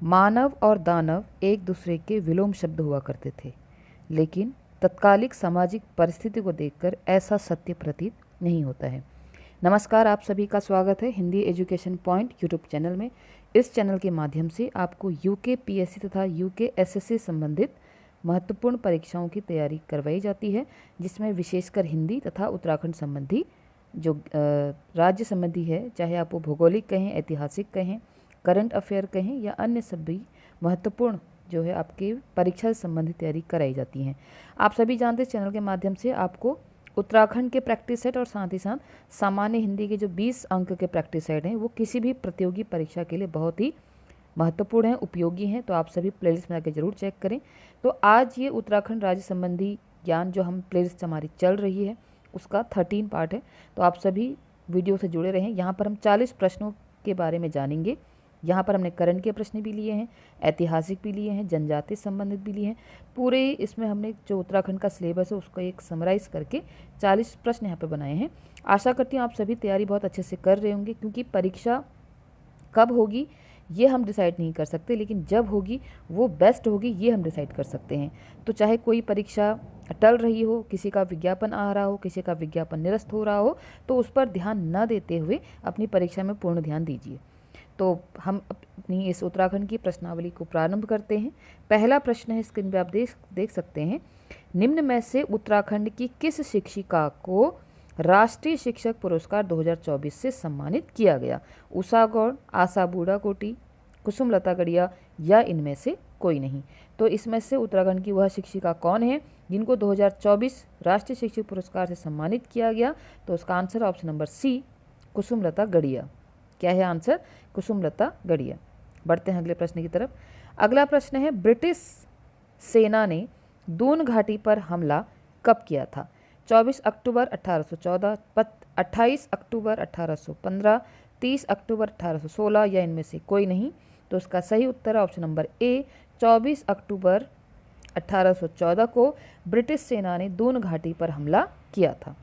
मानव और दानव एक दूसरे के विलोम शब्द हुआ करते थे, लेकिन तत्कालिक सामाजिक परिस्थिति को देखकर ऐसा सत्य प्रतीत नहीं होता है। नमस्कार, आप सभी का स्वागत है Hindi education point YouTube channel में। इस चैनल के माध्यम से आपको यूके पीएससी तथा यूके एसएससी संबंधित महत्वपूर्ण परीक्षाओं की तैयारी करवाई जाती है, जिसमें विशेषकर हिंदी तथा उत्तराखंड संबंधी जो राज्य संबंधी है, चाहे आप वो भौगोलिक कहें, ऐतिहासिक कहें, करंट अफेयर कहें या अन्य सभी महत्वपूर्ण जो है आपके परीक्षा से संबंधित तैयारी कराई जाती हैं। आप सभी जानते हैं, चैनल के माध्यम से आपको उत्तराखंड के प्रैक्टिस सेट और साथ ही साथ सामान्य हिंदी के जो 20 अंक के प्रैक्टिस सेट हैं वो किसी भी प्रतियोगी परीक्षा के लिए बहुत ही महत्वपूर्ण हैं, उपयोगी हैं। तो आप सभी प्लेलिस्ट में आकर जरूर चेक करें। तो आज ये उत्तराखंड राज्य संबंधी ज्ञान जो हम प्लेलिस्ट हमारी चल रही है उसका 13 पार्ट है। तो आप सभी वीडियो से जुड़े रहें। यहाँ पर हम 40 प्रश्नों के बारे में जानेंगे। यहाँ पर हमने करंट के प्रश्न भी लिए हैं, ऐतिहासिक भी लिए हैं, जनजाति संबंधित भी लिए हैं। पूरे इसमें हमने जो उत्तराखंड का सिलेबस है उसको एक समराइज़ करके 40 प्रश्न यहाँ पे बनाए हैं। आशा करती हूँ आप सभी तैयारी बहुत अच्छे से कर रहे होंगे, क्योंकि परीक्षा कब होगी ये हम डिसाइड नहीं कर सकते, लेकिन जब होगी वो बेस्ट होगी ये हम डिसाइड कर सकते हैं। तो चाहे कोई परीक्षा टल रही हो, किसी का विज्ञापन आ रहा हो, किसी का विज्ञापन निरस्त हो रहा हो, तो उस पर ध्यान न देते हुए अपनी परीक्षा में पूर्ण ध्यान दीजिए। तो हम अपनी इस उत्तराखंड की प्रश्नावली को प्रारंभ करते हैं। पहला प्रश्न है, स्क्रीन पे आप देख सकते हैं। निम्न में से उत्तराखंड की किस शिक्षिका को राष्ट्रीय शिक्षक पुरस्कार 2024 से सम्मानित किया गया? उषा गौड़, आशा बूढ़ाकोटी, कुसुमलता गढ़िया या इनमें से कोई नहीं? तो इसमें से उत्तराखंड की वह शिक्षिका कौन है जिनको 2024 राष्ट्रीय शिक्षक पुरस्कार से सम्मानित किया गया? तो उसका answer option number C, Kusumlata Gadia. क्या है आंसर? कुसुमलता गढ़िया। बढ़ते हैं अगले प्रश्न की तरफ। अगला प्रश्न है, ब्रिटिश सेना ने दून घाटी पर हमला कब किया था? 24 अक्टूबर 1814, 28 अक्टूबर 1815, 30 अक्टूबर 1816 या इनमें से कोई नहीं? तो उसका सही उत्तर है ऑप्शन नंबर ए, 24 अक्टूबर 1814 को ब्रिटिश सेना ने दून घाटी पर हमला किया था।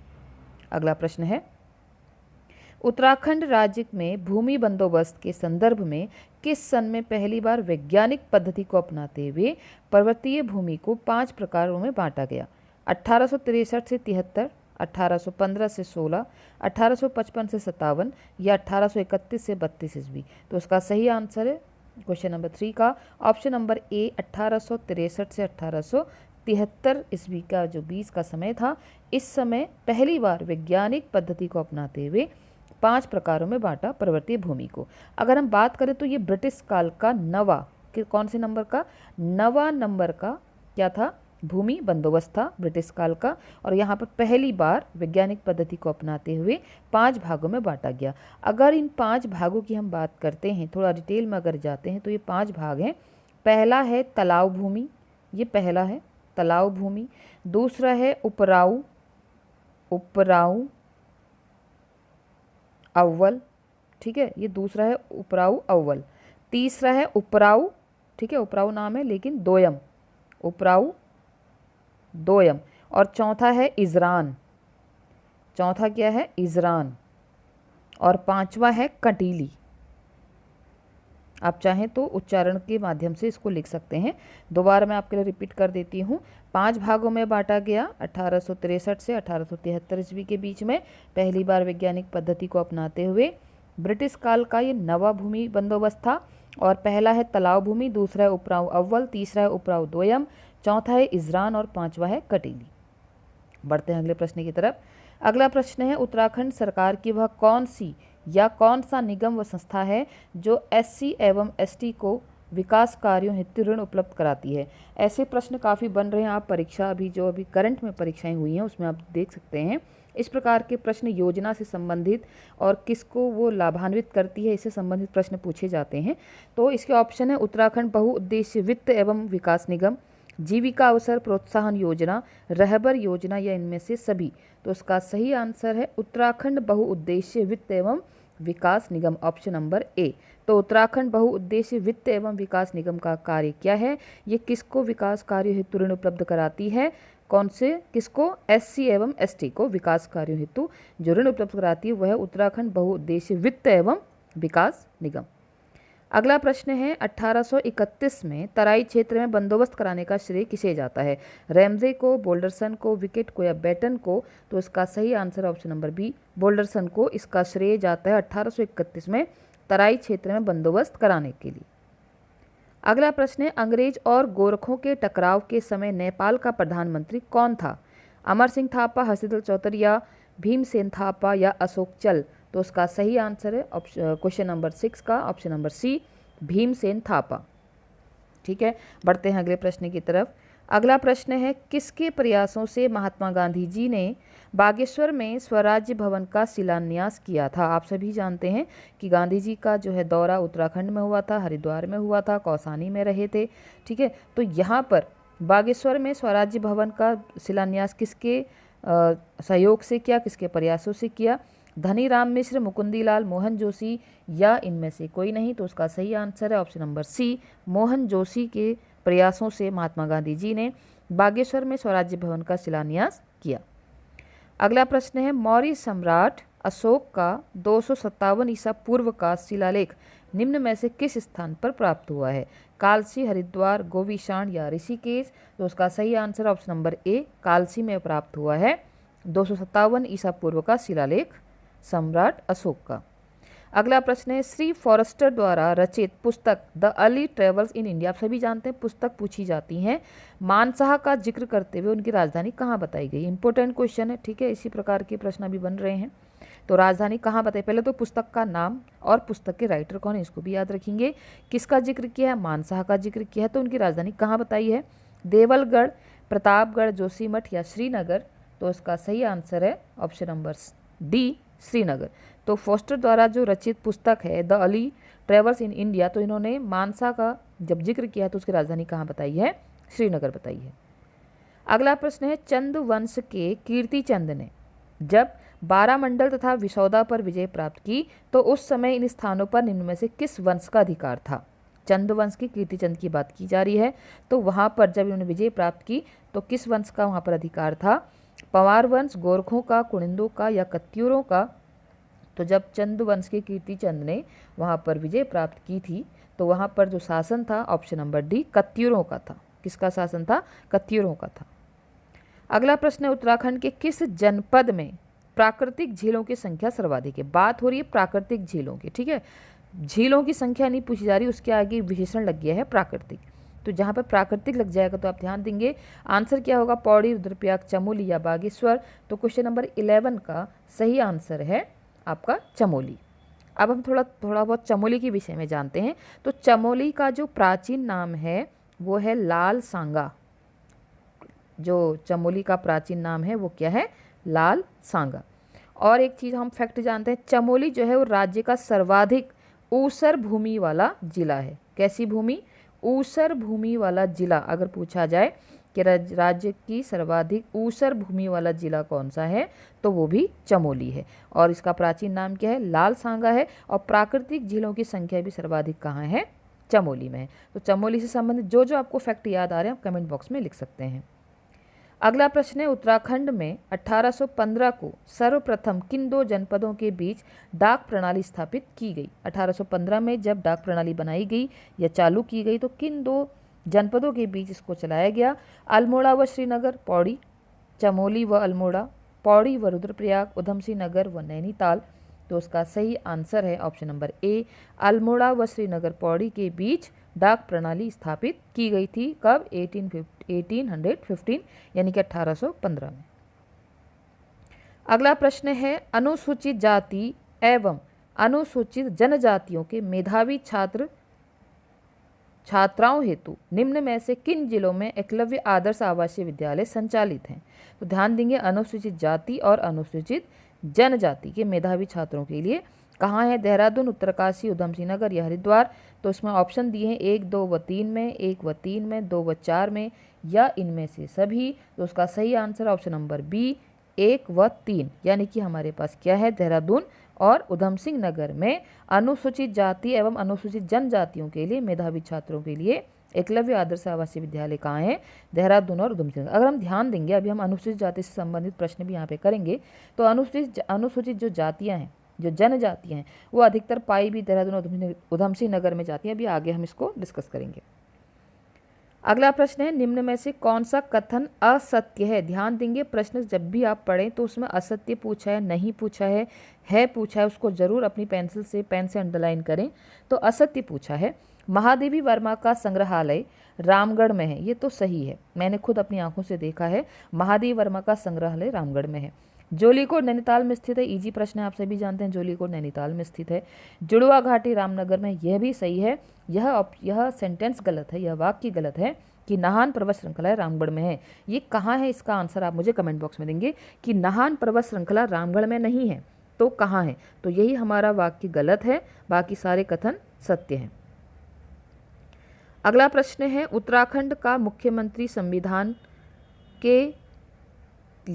अगला प्रश्न है, उत्तराखंड राज्य में भूमि बंदोबस्त के संदर्भ में किस सन में पहली बार वैज्ञानिक पद्धति को अपनाते हुए पर्वतीय भूमि को 5 प्रकारों में बांटा गया? 1863 से 73, 1815 से 16, 1855 से 57 या 1831 से 32 ईस्वी? तो उसका सही आंसर है क्वेश्चन नंबर 3 का ऑप्शन नंबर ए, 1863 से 1873 ईस्वी का जो 20 का समय था, इस समय पहली बार वैज्ञानिक पद्धति को अपनाते हुए 5 प्रकारों में बांटा पर्वतीय भूमि को। अगर हम बात करें तो ये ब्रिटिश काल का कौन से नंबर का? नवा नंबर का क्या था? भूमि बंदोबस्त था ब्रिटिश काल का। और यहाँ पर पहली बार वैज्ञानिक पद्धति को अपनाते हुए 5 भागों में बांटा गया। अगर इन 5 भागों की हम बात करते हैं, थोड़ा डिटेल में अगर जाते हैं, तो ये 5 भाग हैं। पहला है तलाव भूमि, ये पहला है तलाव भूमि। दूसरा है उपराऊ अव्वल, ठीक है, ये दूसरा है उपराऊ अव्वल। तीसरा है उपराऊ, ठीक है, उपराऊ नाम है लेकिन दोयम, उपराऊ दोयम। और चौथा है इजरान, चौथा क्या है? इजरान। और 5वां है कटीली। आप चाहें तो उच्चारण के माध्यम से इसको लिख सकते हैं। दोबारा मैं आपके लिए रिपीट कर देती हूँ। 5 भागों में बांटा गया। 1863 से 1873 ईस्वी के बीच में पहली बार वैज्ञानिक पद्धति को अपनाते हुए ब्रिटिश काल का ये नवा भूमि बंदोबस्त था। और पहला है तलाव भूमि, दूसरा है उपराऊ अव्वल, तीसरा है उपराऊ दोयम, चौथा है इजरान और 5वां है कटीली। बढ़ते हैं अगले प्रश्न की तरफ। अगला प्रश्न है, उत्तराखंड सरकार की वह कौन सी या कौन सा निगम व संस्था है जो एससी एवं एसटी को विकास कार्यों हेतु ऋण उपलब्ध कराती है? ऐसे प्रश्न काफ़ी बन रहे हैं। आप परीक्षा अभी करंट में परीक्षाएं हुई हैं उसमें आप देख सकते हैं इस प्रकार के प्रश्न योजना से संबंधित और किसको वो लाभान्वित करती है, इससे संबंधित प्रश्न पूछे जाते हैं। तो इसके ऑप्शन है उत्तराखंड बहुउद्देश्य वित्त एवं विकास निगम, जीविका अवसर प्रोत्साहन योजना, रहबर योजना या इनमें से सभी? तो उसका सही आंसर है उत्तराखंड बहुउद्देश्य वित्त एवं विकास निगम, ऑप्शन नंबर ए। तो उत्तराखंड बहुउद्देश्य वित्त एवं विकास निगम का कार्य क्या है? ये किसको विकास कार्य हेतु ऋण उपलब्ध कराती है? कौन से किसको? एससी एवं एसटी को विकास कार्यों हेतु जो ऋण उपलब्ध कराती है वह है उत्तराखंड बहुउद्देश्य वित्त एवं विकास निगम। अगला प्रश्न है 1831 में तराई क्षेत्र में बंदोबस्त कराने का श्रेय किसे जाता है? रैमजे को, बोल्डरसन को, विकेट को या बेटन को? तो इसका सही आंसर ऑप्शन नंबर बी, बोल्डरसन को इसका श्रेय जाता है 1831 में तराई क्षेत्र में बंदोबस्त कराने के लिए। अगला प्रश्न है अंग्रेज और गोरखों के टकराव के समय नेपाल का प्रधानमंत्री कौन था? अमर सिंह थापा, हर्षिल चौधरी, भीमसेन थापा या अशोक चल? तो उसका सही आंसर है क्वेश्चन नंबर 6 का option number C, Bhimsen Thapa. ठीक है, बढ़ते हैं अगले प्रश्न की तरफ। अगला प्रश्न है किसके प्रयासों से महात्मा गांधी जी ने बागेश्वर में स्वराज्य भवन का शिलान्यास किया था? आप सभी जानते हैं कि गांधी जी का जो है दौरा उत्तराखंड में हुआ था, हरिद्वार में हुआ था, कौसानी में रहे थे। ठीक है, तो यहाँ पर बागेश्वर में स्वराज्य भवन का शिलान्यास किसके सहयोग से किया, किसके प्रयासों से किया? धनीराम मिश्र, मुकुंदीलाल, मोहन जोशी या इनमें से कोई नहीं? तो उसका सही आंसर है option number C, Mohan Joshi के प्रयासों से महात्मा गांधी जी ने बागेश्वर में स्वराज्य भवन का शिलान्यास किया। अगला प्रश्न है मौर्य सम्राट अशोक का 257 ईसा पूर्व का शिलालेख निम्न में से किस स्थान पर प्राप्त हुआ है? कालसी, हरिद्वार, गोविशाण या ऋषिकेश? तो उसका सही answer option number A, Kalsi में प्राप्त हुआ है 257 ईसा पूर्व का शिलालेख सम्राट अशोक का। अगला प्रश्न है श्री फॉरेस्टर द्वारा रचित पुस्तक the early travels in India, आप सभी जानते हैं पुस्तक पूछी जाती हैं, मानसाह का जिक्र करते हुए उनकी राजधानी कहाँ बताई गई? इंपॉर्टेंट क्वेश्चन है। ठीक है, इसी प्रकार के प्रश्न अभी बन रहे हैं। तो राजधानी कहाँ बताई? पहले तो पुस्तक का नाम और पुस्तक के राइटर कौन है इसको भी याद रखेंगे। किसका जिक्र किया है? मानसाह का जिक्र किया है। तो उनकी राजधानी कहाँ बताई है? देवलगढ़, प्रतापगढ़, जोशीमठ या श्रीनगर? तो इसका सही आंसर है ऑप्शन नंबर डी, श्रीनगर। तो फोस्टर द्वारा जो रचित पुस्तक है the early travels in India, तो इन्होंने मानसा का जब जिक्र किया तो उसकी राजधानी कहाँ बताई है? श्रीनगर बताई है। अगला प्रश्न है चंद वंश के कीर्ति चंद ने जब बारामंडल तथा विसौदा पर विजय प्राप्त की तो उस समय इन स्थानों पर निम्न में से किस वंश का अधिकार था? चंद वंश की कीर्तिचंद की बात की जा रही है। तो वहाँ पर जब इन्होंने विजय प्राप्त की तो किस वंश का वहाँ पर अधिकार था? पवार वंश, गोरखों का, कुनिंदों का या कत्यूरों का? तो जब चंद वंश के कीर्तिचंद ने वहाँ पर विजय प्राप्त की थी तो वहाँ पर जो शासन था ऑप्शन नंबर डी, कत्यूरों का था। किसका शासन था? कत्यूरों का था। अगला प्रश्न है उत्तराखंड के किस जनपद में प्राकृतिक झीलों की संख्या सर्वाधिक है? बात हो रही है प्राकृतिक झीलों की। ठीक है, झीलों की संख्या नहीं पूछी जा रही, उसके आगे विशेषण लग गया है प्राकृतिक। तो जहाँ पर प्राकृतिक लग जाएगा तो आप ध्यान देंगे आंसर क्या होगा? पौड़ी, रुद्रप्रयाग, चमोली या बागेश्वर? तो क्वेश्चन नंबर 11 का सही आंसर है आपका चमोली। अब हम थोड़ा बहुत चमोली के विषय में जानते हैं। तो चमोली का जो प्राचीन नाम है वो है लाल सांगा। जो चमोली का प्राचीन नाम है वो क्या है? लाल सांगा। और एक चीज़ हम फैक्ट जानते हैं, चमोली जो है वो राज्य का सर्वाधिक ऊसर भूमि वाला जिला है। कैसी भूमि? ऊसर भूमि वाला जिला। अगर पूछा जाए कि राज्य की सर्वाधिक ऊसर भूमि वाला जिला कौन सा है तो वो भी चमोली है। और इसका प्राचीन नाम क्या है? लाल सांगा है। और प्राकृतिक झीलों की संख्या भी सर्वाधिक कहाँ है? चमोली में है। तो चमोली से संबंधित जो जो आपको फैक्ट याद आ रहे हैं आप कमेंट बॉक्स में लिख सकते हैं। अगला प्रश्न है उत्तराखंड में 1815 को सर्वप्रथम किन दो जनपदों के बीच डाक प्रणाली स्थापित की गई? 1815 में जब डाक प्रणाली बनाई गई या चालू की गई तो किन दो जनपदों के बीच इसको चलाया गया? अल्मोड़ा व श्रीनगर, पौड़ी, चमोली व अल्मोड़ा, पौड़ी व रुद्रप्रयाग, उधमसिंह नगर व नैनीताल? तो उसका सही आंसर है ऑप्शन नंबर ए, अल्मोड़ा व श्रीनगर पौड़ी के बीच डाक प्रणाली स्थापित की गई थी। कब? 1815 यानी कि 1815 में। अगला प्रश्न है अनुसूचित जाति एवं अनुसूचित जनजातियों के मेधावी छात्राओं हेतु निम्न में से किन जिलों में एकलव्य आदर्श आवासीय विद्यालय संचालित हैं? तो ध्यान देंगे अनुसूचित जाति और अनुसूचित जनजाति के मेधावी छात्रों के लिए कहाँ है? देहरादून, उत्तरकाशी, उधमसिंह नगर या हरिद्वार? तो इसमें ऑप्शन दिए हैं 1, 2 व 3 में, 1 व 3 में, 2 व 4 में या इनमें से सभी? तो उसका सही आंसर ऑप्शन नंबर बी, 1 व 3 यानी कि हमारे पास क्या है? देहरादून और उधमसिंह नगर में अनुसूचित जाति एवं अनुसूचित जनजातियों के लिए मेधावी छात्रों के लिए एकलव्य आदर्श आवासीय विद्यालय कहाँ है? देहरादून और उधमसिंह नगर। अगर हम ध्यान देंगे अभी हम अनुसूचित जाति से संबंधित प्रश्न भी यहाँ पे करेंगे। तो अनुसूचित जो जातियाँ हैं जो जनजातियाँ हैं वो अधिकतर पाई भी देहरादून उधमसिंह नगर में जाती हैं। अभी आगे हम इसको डिस्कस करेंगे। अगला प्रश्न है, निम्न में से कौन सा कथन असत्य है? ध्यान देंगे, प्रश्न जब भी आप पढ़ें तो उसमें असत्य पूछा है, नहीं पूछा है पूछा है, उसको जरूर अपनी पेन से अंडरलाइन करें। तो असत्य पूछा है, महादेवी वर्मा का संग्रहालय रामगढ़ में है। ये तो सही है, मैंने खुद अपनी आंखों से देखा है, महादेवी वर्मा का संग्रहालय रामगढ़ में है। जोलीकोट नैनीताल में स्थित है, इजी प्रश्न है, आप सभी जानते हैं जोलीकोट नैनीताल में स्थित है। जुड़वा घाटी रामनगर में, यह भी सही है। यह सेंटेंस गलत है, यह वाक्य गलत है कि नाहन पर्वत श्रृंखला रामगढ़ में है। ये कहाँ है, इसका आंसर आप मुझे कमेंट बॉक्स में देंगे कि नाहन पर्वत श्रृंखला रामगढ़ में नहीं है तो कहाँ है। तो यही हमारा वाक्य गलत है, बाकी सारे कथन सत्य हैं। अगला प्रश्न है, उत्तराखंड का मुख्यमंत्री संविधान के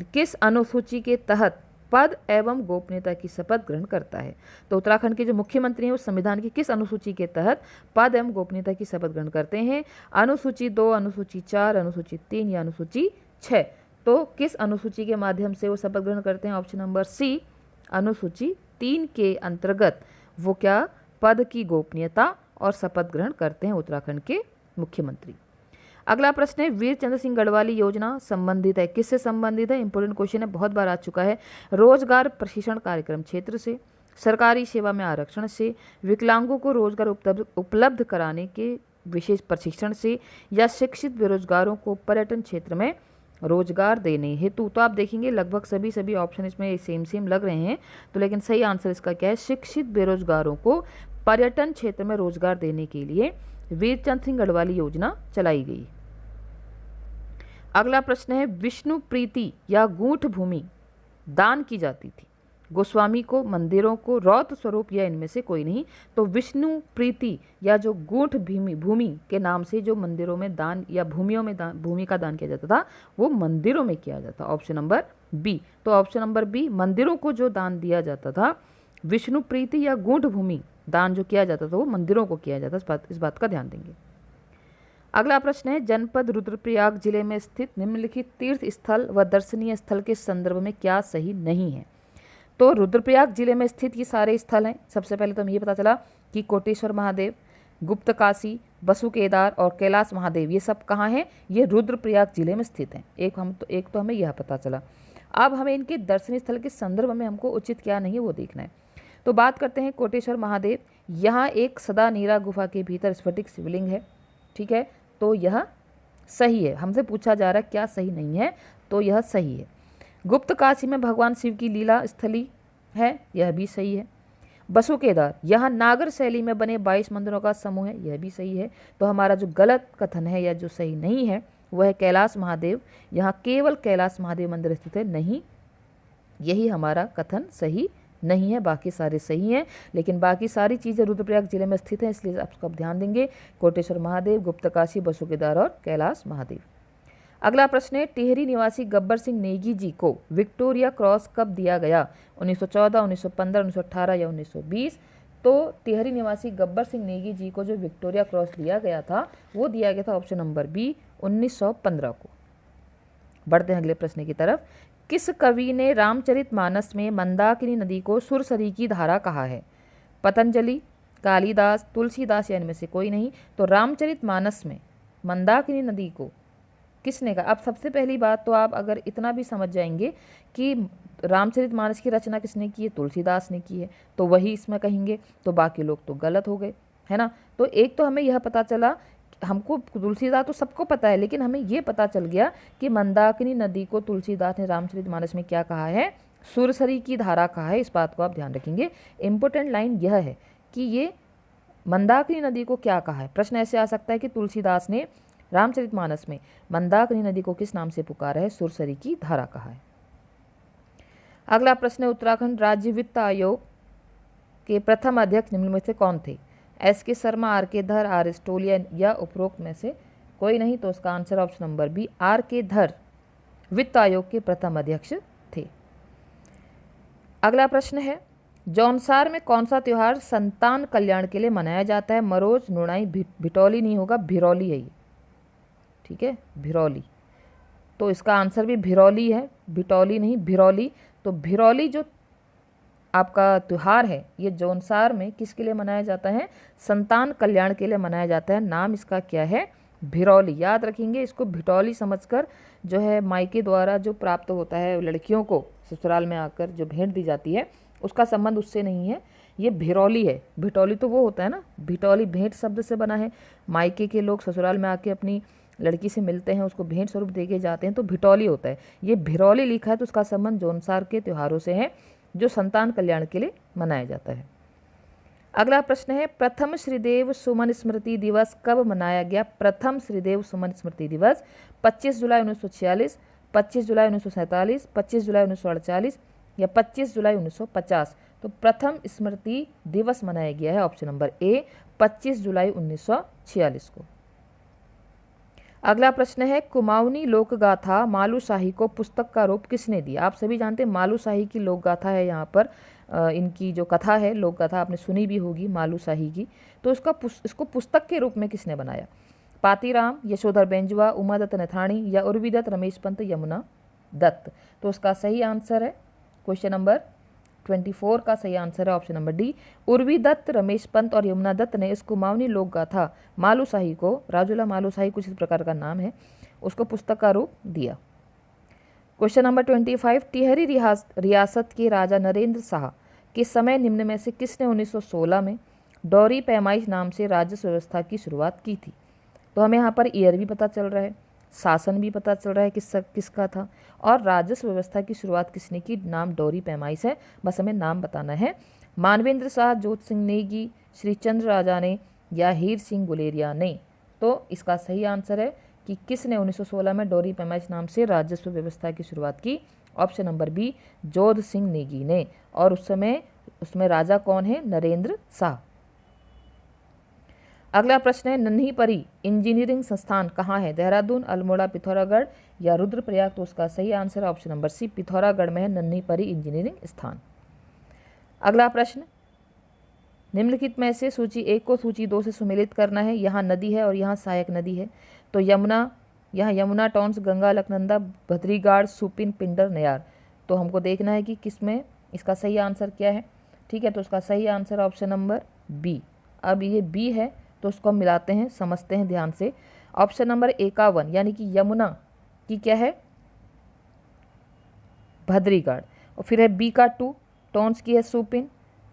किस अनुसूची के तहत पद एवं गोपनीयता की शपथ ग्रहण करता है? तो उत्तराखंड के जो मुख्यमंत्री हैं उस संविधान की किस अनुसूची के तहत पद एवं गोपनीयता की शपथ ग्रहण करते हैं? अनुसूची 2, अनुसूची 4, अनुसूची 3 या अनुसूची 6? तो किस अनुसूची के माध्यम से वो शपथ ग्रहण करते हैं? ऑप्शन नंबर सी, अनुसूची 3 के अंतर्गत वो क्या पद की गोपनीयता और शपथ ग्रहण करते हैं उत्तराखंड के मुख्यमंत्री। अगला प्रश्न है, वीर चंद्र सिंह गढ़वाली योजना संबंधित है, किससे संबंधित है? इंपोर्टेंट क्वेश्चन है, बहुत बार आ चुका है। रोजगार प्रशिक्षण कार्यक्रम क्षेत्र से, सरकारी सेवा में आरक्षण से, विकलांगों को रोजगार उपलब्ध कराने के विशेष प्रशिक्षण से, या शिक्षित बेरोजगारों को पर्यटन क्षेत्र में रोजगार देने हेतु। तो आप देखेंगे लगभग सभी ऑप्शन इसमें सेम लग रहे हैं, तो लेकिन सही आंसर इसका क्या है? शिक्षित बेरोजगारों को पर्यटन क्षेत्र में रोजगार देने के लिए वीरचंद सिंह गढ़वाली योजना चलाई गई। अगला प्रश्न है, विष्णु प्रीति या गूंठ भूमि दान की जाती थी गोस्वामी को, मंदिरों को, रौत स्वरूप या इनमें से कोई नहीं। तो विष्णु प्रीति या जो गूंठ भूमि के नाम से जो मंदिरों में दान या भूमि का दान किया जाता था वो मंदिरों में किया जाता, ऑप्शन नंबर बी। तो ऑप्शन नंबर बी, मंदिरों को जो दान दिया जाता था, विष्णु प्रीति या गूंठ भूमि दान जो किया जाता था वो मंदिरों को किया जाता, इस बात का ध्यान देंगे। अगला प्रश्न है, जनपद रुद्रप्रयाग जिले में स्थित निम्नलिखित तीर्थ स्थल व दर्शनीय स्थल के संदर्भ में क्या सही नहीं है? तो रुद्रप्रयाग जिले में स्थित ये सारे स्थल हैं। सबसे पहले तो हमें ये पता चला कि कोटेश्वर महादेव, गुप्त काशी, बसु केदार और कैलाश महादेव ये सब कहाँ हैं? ये रुद्रप्रयाग जिले में स्थित हैं। एक तो हमें यह पता चला। अब हमें इनके दर्शनीय स्थल के संदर्भ में हमको उचित क्या नहीं है वो देखना है। तो बात करते हैं कोटेश्वर महादेव। यहाँ एक सदा नीरा गुफा के भीतर स्फटिक शिवलिंग है, ठीक है, तो यह सही है। हमसे पूछा जा रहा है क्या सही नहीं है, तो यह सही है। गुप्त काशी में भगवान शिव की लीला स्थली है, यह भी सही है। बसु केदार, यहाँ नागर शैली में बने 22 मंदिरों का समूह है, यह भी सही है। तो हमारा जो गलत कथन है या जो सही नहीं है वह है कैलाश महादेव, यहाँ केवल कैलाश महादेव मंदिर स्थित है, नहीं, यही हमारा कथन सही नहीं है। बाकी सारे सही हैं, लेकिन बाकी सारी चीज़ें रुद्रप्रयाग जिले में स्थित हैं, इसलिए आप ध्यान देंगे। कोटेश्वर महादेव, गुप्त काशी, बसु केदार और कैलाश महादेव। अगला प्रश्न है, टिहरी निवासी गब्बर सिंह नेगी जी को विक्टोरिया क्रॉस कब दिया गया? 1914, 1915, 1918 या 1920? तो टिहरी निवासी गब्बर सिंह नेगी जी को जो विक्टोरिया क्रॉस दिया गया था वो दिया गया था ऑप्शन नंबर बी, 1915 को। बढ़ते हैं अगले प्रश्न की तरफ। किस कवि ने रामचरितमानस में मंदाकिनी नदी को सुरसरी की धारा कहा है? पतंजलि, कालिदास, तुलसीदास या इनमें से कोई नहीं। तो रामचरितमानस में मंदाकिनी नदी को किसने कहा? अब सबसे पहली बात तो आप अगर इतना भी समझ जाएंगे कि रामचरितमानस की रचना किसने की है? तुलसीदास ने की है, तो वही इसमें कहेंगे, तो बाकी लोग तो गलत हो गए, है ना। तो एक तो हमें यह पता चला, हमको तुलसीदास तो सबको पता है, लेकिन हमें ये पता चल गया कि मंदाकिनी नदी को तुलसीदास ने रामचरितमानस में क्या कहा है? सुरसरी की धारा कहा है। इस बात को आप ध्यान रखेंगे। इंपॉर्टेंट लाइन यह है कि ये मंदाकिनी नदी को क्या कहा है। प्रश्न ऐसे आ सकता है कि तुलसीदास ने रामचरितमानस में मंदाकिनी नदी को किस नाम से पुकारा है? सुरसरी की धारा कहा है। अगला प्रश्न है, उत्तराखंड राज्य वित्त आयोग के प्रथम अध्यक्ष निम्न में से कौन थे? एस के शर्मा, आर के धर, आर एस टोलिया या उपरोक्त में से कोई नहीं। तो इसका answer option number B, R K Dhar वित्त आयोग के प्रथम अध्यक्ष थे। अगला प्रश्न है, जौनसार में कौन सा त्यौहार संतान कल्याण के लिए मनाया जाता है? मरोज, नुणाई, भिटौली नहीं होगा, भिरौली है ये, ठीक है, भिरौली। तो इसका आंसर भी भिरौली है, भिटौली नहीं, भिरौली। तो भिरौली जो आपका त्यौहार है ये जौनसार में किसके लिए मनाया जाता है? संतान कल्याण के लिए मनाया जाता है। नाम इसका क्या है? भिरौली। याद रखेंगे इसको, भिटौली समझकर जो है मायके द्वारा जो प्राप्त होता है लड़कियों को ससुराल में आकर जो भेंट दी जाती है उसका संबंध उससे नहीं है, ये भिरौली है। भिटौली तो वो होता है ना, भिटौली भेंट शब्द से बना है। मायके के लोग ससुराल में आके अपनी लड़की से मिलते हैं, उसको भेंट स्वरूप दे के जाते हैं, तो भिटौली होता है। ये भिरौली लिखा है तो उसका संबंध जौनसार के त्योहारों से है जो संतान कल्याण के लिए मनाया जाता है। अगला प्रश्न है, प्रथम श्रीदेव सुमन स्मृति दिवस कब मनाया गया? प्रथम श्रीदेव सुमन स्मृति दिवस 25 जुलाई 1946, 25 जुलाई 1947, 25 जुलाई 1948 या 25 जुलाई 1950। तो प्रथम स्मृति दिवस मनाया गया है ऑप्शन नंबर ए 25 जुलाई 1946 को। अगला प्रश्न है, कुमाऊनी लोकगाथा मालूशाही को पुस्तक का रूप किसने दिया? आप सभी जानते हैं मालूशाही की लोकगाथा है, यहाँ पर इनकी जो कथा है लोकगाथा आपने सुनी भी होगी मालूशाही की। तो इसको पुस्तक के रूप में किसने बनाया? पातीराम, यशोधर बेंजुआ, उमादत्त नथाणी या उर्वीदत्त रमेश पंत यमुना दत्त। तो उसका सही आंसर है क्वेश्चन नंबर 24 का सही आंसर है option number D, Urvidatt Ramesh Pant और यमुना दत्त ने इस कुमाऊनी लोकगाथा मालूशाही को, राजूला मालूशाही कुछ इस प्रकार का नाम है, उसको पुस्तक का रूप दिया। क्वेश्चन नंबर 25, टिहरी रियासत के राजा नरेंद्र शाह के समय निम्न में से किसने 1916 में डोरी पैमाइश नाम से राजस्व व्यवस्था की शुरुआत की थी? तो हमें यहाँ पर ईयर भी पता चल रहा है, शासन भी पता चल रहा है किसका था, और राजस्व व्यवस्था की शुरुआत किसने की? नाम डोरी पैमाइश है, बस हमें नाम बताना है। मानवेंद्र शाह, जोत सिंह नेगी, श्री चंद्र राजा ने या हीर सिंह गुलेरिया ने? तो इसका सही आंसर है कि किसने 1916 में डोरी पैमाइश नाम से राजस्व व्यवस्था की शुरुआत की? ऑप्शन नंबर बी जोध सिंह नेगी ने। और उस समय उसमें राजा कौन है? नरेंद्र शाह। अगला प्रश्न है, नन्ही परी इंजीनियरिंग संस्थान कहाँ है? देहरादून, अल्मोड़ा, पिथौरागढ़ या रुद्रप्रयाग? तो उसका सही आंसर है ऑप्शन नंबर सी, पिथौरागढ़ में है नन्ही परी इंजीनियरिंग स्थान। अगला प्रश्न, निम्नलिखित में से सूची 1 को सूची 2 से सुमेलित करना है। यहाँ नदी है और यहाँ सहायक नदी है। तो यमुना, यहाँ यमुना, टॉन्स, गंगा, अलकनंदा, भद्रीगाड़, सुपिन, पिंडर, नयार। तो हमको देखना है कि किसमें इसका सही आंसर क्या है। ठीक है, तो उसका सही आंसर ऑप्शन नंबर बी। अब ये बी है तो उसको हम मिलाते हैं, समझते हैं ध्यान से। ऑप्शन नंबर 51 यानी कि यमुना की क्या है? भद्रीगाड़। और फिर है बी का 2, टॉन्स की है सुपिन,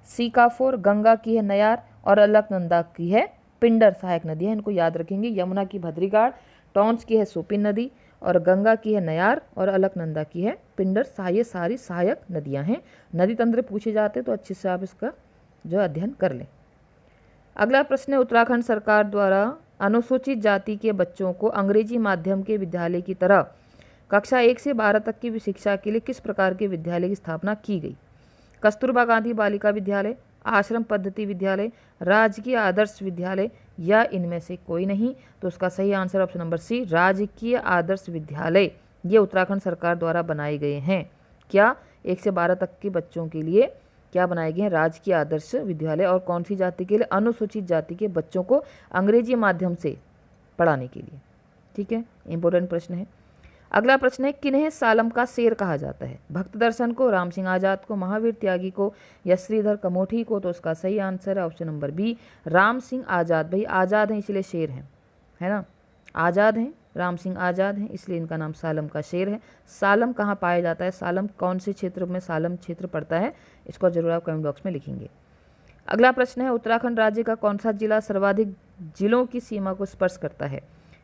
सी का 4, गंगा की है नयार और अलकनंदा की है पिंडर, सहायक नदी है। इनको याद रखेंगे, यमुना की भद्रीगाड़, टॉन्स की है सुपिन नदी और गंगा की है नयार और अलकनंदा की है पिंडर। ये सारी सहायक नदियां हैं। नदी तंत्र पूछे जाते तो अच्छे से आप इसका जो अध्ययन कर लें। अगला प्रश्न है, उत्तराखंड सरकार द्वारा अनुसूचित जाति के बच्चों को अंग्रेजी माध्यम के विद्यालय की तरह कक्षा 1 से 12 तक की शिक्षा के लिए किस प्रकार के विद्यालय की स्थापना की गई? कस्तूरबा गांधी बालिका विद्यालय, आश्रम पद्धति विद्यालय, राजकीय आदर्श विद्यालय या इनमें से कोई नहीं? तो उसका सही आंसर ऑप्शन नंबर सी, राजकीय आदर्श विद्यालय। ये उत्तराखंड सरकार द्वारा बनाए गए हैं। क्या? 1 से 12 तक के बच्चों के लिए क्या बनाए गए हैं? राजकीय आदर्श विद्यालय। और कौन सी जाति के लिए? अनुसूचित जाति के बच्चों को अंग्रेजी माध्यम से पढ़ाने के लिए। ठीक है, इंपॉर्टेंट प्रश्न है। अगला प्रश्न है, किन्हें सालम का शेर कहा जाता है? भक्त दर्शन को, राम सिंह आजाद को, महावीर त्यागी को या श्रीधर कमोठी को? तो उसका सही आंसर है option number B, Ram Singh Azad. भाई आज़ाद हैं इसलिए शेर हैं, है ना, आज़ाद हैं, राम सिंह आज़ाद हैं इसलिए इनका नाम सालम का शेर है। सालम कहाँ पाया जाता है? सालम कौन से क्षेत्र में सालम क्षेत्र पड़ता है? इसको जरूर आप कमेंट बॉक्स में लिखेंगे। अगला प्रश्न है, उत्तराखंड राज्य का कौन सा जिला सर्वाधिक जिलों की सीमा को स्पर्श करता है?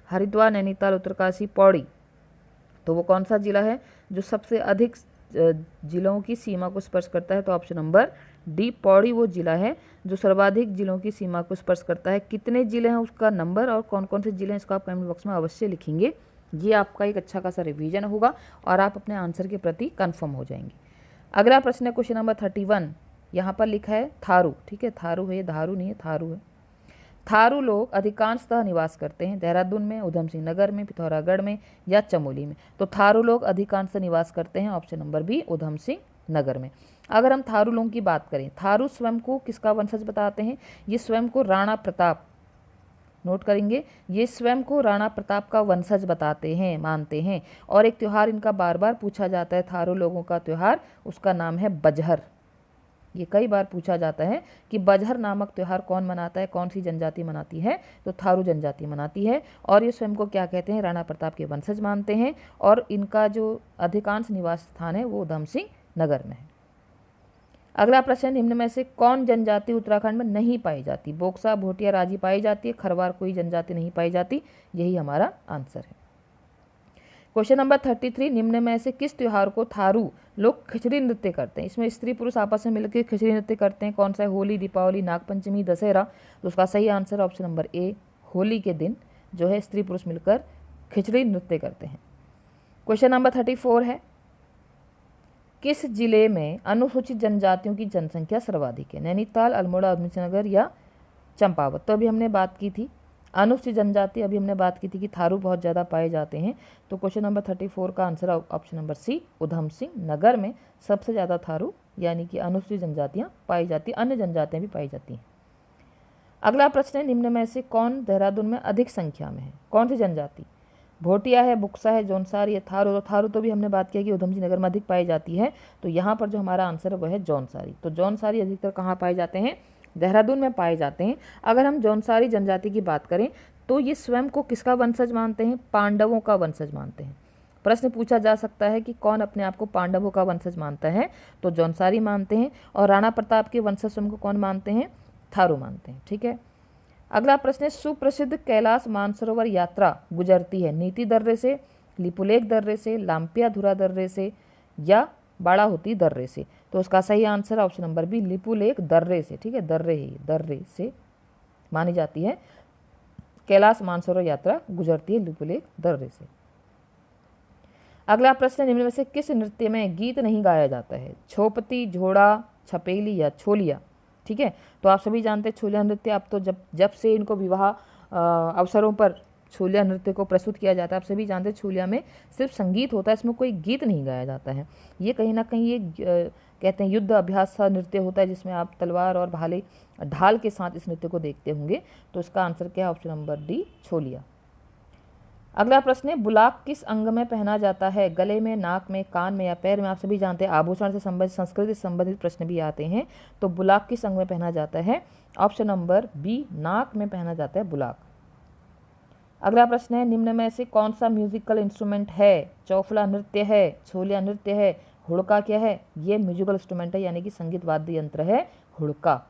हरिद्वार, नैनीताल, उत्तरकाशी, पौड़ी? तो वो कौन सा जिला है जो सबसे अधिक जिलों की सीमा को स्पर्श करता है? तो ऑप्शन नंबर डी, पौड़ी वो जिला है जो सर्वाधिक जिलों की सीमा को स्पर्श करता है। कितने जिले हैं उसका नंबर और कौन कौन से जिले हैं इसको आप कमेंट बॉक्स में अवश्य लिखेंगे। ये आपका एक अच्छा खासा रिवीजन होगा और आप अपने आंसर के प्रति कन्फर्म हो जाएंगे। अगला प्रश्न है क्वेश्चन नंबर 31, यहाँ पर लिखा है थारू। ठीक है, थारू है, धारू नहीं है, थारू है। थारू लोग अधिकांशतः निवास करते हैं देहरादून में, उधम सिंह नगर में, पिथौरागढ़ में या चमोली में? तो थारू लोग अधिकांशतः निवास करते हैं option number B, Udham Singh Nagar में। अगर हम थारू लोगों की बात करें, थारू स्वयं को किसका वंशज बताते हैं? ये स्वयं को राणा प्रताप, नोट करेंगे, ये स्वयं को राणा प्रताप का वंशज बताते हैं, मानते हैं। और एक त्यौहार इनका बार बार पूछा जाता है थारू लोगों का त्यौहार, उसका नाम है बजहर। ये कई बार पूछा जाता है कि बजहर नामक त्यौहार कौन मनाता है, कौन सी जनजाति मनाती है, तो थारू जनजाति मनाती है। और ये स्वयं को क्या कहते हैं, राणा प्रताप के वंशज मानते हैं और इनका जो अधिकांश निवास स्थान है वो उधम सिंह नगर में है। अगला प्रश्न, निम्न में से कौन जनजाति उत्तराखंड में नहीं पाई जाती? बोक्सा, भोटिया, राजी पाई जाती है, खरवार कोई जनजाति नहीं पाई जाती। यही हमारा आंसर है। क्वेश्चन नंबर 33, निम्न में से किस त्योहार को थारू लोग खिचड़ी नृत्य करते हैं? इसमें स्त्री पुरुष आपस में मिलकर खिचड़ी नृत्य करते हैं। कौन सा है? होली, दीपावली, नागपंचमी, दशहरा। तो उसका सही answer option number A, Holi के दिन जो है स्त्री पुरुष मिलकर खिचड़ी नृत्य करते हैं। क्वेश्चन नंबर 34 है, किस जिले में अनुसूचित जनजातियों की जनसंख्या सर्वाधिक है? नैनीताल, अल्मोड़ा, उधमसिंह नगर या चंपावत? तो अभी हमने बात की थी अनुसूचित जनजाति, अभी हमने बात की थी कि थारू बहुत ज़्यादा पाए जाते हैं। तो क्वेश्चन नंबर 34 का आंसर ऑप्शन नंबर सी, उधम सिंह नगर में सबसे ज़्यादा थारू यानी कि अनुसूचित जनजातियाँ पाई जाती, अन्य जनजातियाँ भी पाई जाती हैं। अगला प्रश्न है, निम्न में से कौन देहरादून में अधिक संख्या में है? कौन सी जनजाति? भोटिया है, बुक्सा है, जौनसारी है, थारू। थारू तो भी हमने बात किया कि उधम सिंह नगर में अधिक पाई जाती है। तो यहाँ पर जो हमारा आंसर है वह है जौनसारी। तो जौनसारी अधिकतर कहाँ पाए जाते हैं? देहरादून में पाए जाते हैं। अगर हम जौनसारी जनजाति की बात करें तो ये स्वयं को किसका वंशज मानते हैं? पांडवों का वंशज मानते हैं। प्रश्न पूछा जा सकता है कि कौन अपने आप को पांडवों का वंशज मानता है? तो जौनसारी मानते हैं। और राणा प्रताप के वंशज स्वयं को कौन मानते हैं? थारू मानते हैं। ठीक है। अगला प्रश्न है, सुप्रसिद्ध कैलाश मानसरोवर यात्रा गुजरती है नीति दर्रे से, लिपुलेख दर्रे से, लाम्पिया धुरा दर्रे से या बाड़ाहोती दर्रे से? तो उसका सही answer option number B, Lipulekh दर्रे से। ठीक है, दर्रे से मानी जाती है कैलाश मानसरोवर यात्रा गुजरती है लिपुलेख दर्रे से। अगला प्रश्न, निम्न में से किस नृत्य में गीत नहीं गाया जाता है? छोपती, झोड़ा, छपेली या छोलिया? ठीक है, तो आप सभी जानते हैं छोलिया नृत्य। अब तो जब से इनको विवाह अवसरों पर छोलिया नृत्य को प्रस्तुत किया जाता है, आप सभी जानते हैं छोलिया में सिर्फ संगीत होता है, इसमें कोई गीत नहीं गाया जाता है। ये कहीं ना कहीं ये कहते हैं युद्ध अभ्यास सा नृत्य होता है जिसमें आप तलवार और भाले ढाल के साथ इस नृत्य को देखते होंगे। तो इसका आंसर क्या है? Option number D, Choliya. अगला प्रश्न है, बुलाक किस अंग में पहना जाता है? गले में, नाक में, कान में या पैर में? आप सभी जानते हैं आभूषण से संबंधित, संस्कृति से संबंधित प्रश्न भी आते हैं। तो बुलाक किस अंग में पहना जाता है? ऑप्शन नंबर बी, नाक में पहना जाता है बुलाक। अगला प्रश्न है, निम्न में से कौन सा म्यूजिकल इंस्ट्रूमेंट है? चौफला नृत्य है, छोलिया नृत्य है, हुड़का क्या है? ये म्यूजिकल इंस्ट्रूमेंट है यानी कि संगीत वाद्य यंत्र है हुड़का।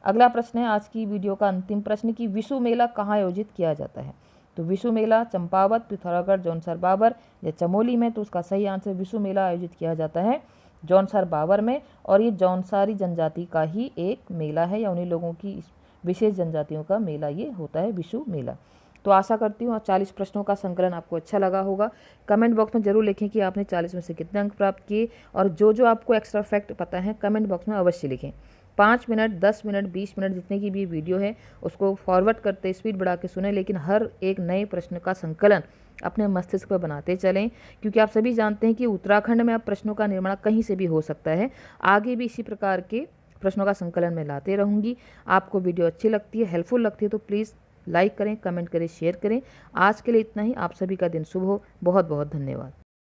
अगला प्रश्न है आज की वीडियो का अंतिम प्रश्न कि विशु मेला कहाँ आयोजित किया जाता है? तो विशु मेला चंपावत, पिथौरागढ़, जौनसर बाबर या चमोली में? तो उसका सही आंसर विशु मेला आयोजित किया जाता है जौनसर बाबर में। और ये जौनसारी जनजाति का ही एक मेला है या उन्हीं लोगों की विशेष जनजातियों का मेला ये होता है विशु मेला। तो आशा करती हूँ 40 प्रश्नों का संकलन आपको अच्छा लगा होगा। कमेंट बॉक्स में जरूर लिखें कि आपने 40 में से कितने अंक प्राप्त किए और जो आपको एक्स्ट्रा फैक्ट पता है कमेंट बॉक्स में अवश्य लिखें। 5 मिनट, 10 मिनट, 20 मिनट जितने की भी वीडियो है उसको फॉरवर्ड करते स्पीड बढ़ा के सुने, लेकिन हर एक नए प्रश्न का संकलन अपने मस्तिष्क पर बनाते चलें, क्योंकि आप सभी जानते हैं कि उत्तराखंड में अब प्रश्नों का निर्माण कहीं से भी हो सकता है। आगे भी इसी प्रकार के प्रश्नों का संकलन मैं लाते रहूँगी। आपको वीडियो अच्छी लगती है, हेल्पफुल लगती है तो प्लीज़ लाइक करें, कमेंट करें, शेयर करें। आज के लिए इतना ही। आप सभी का दिन शुभ हो। बहुत बहुत धन्यवाद।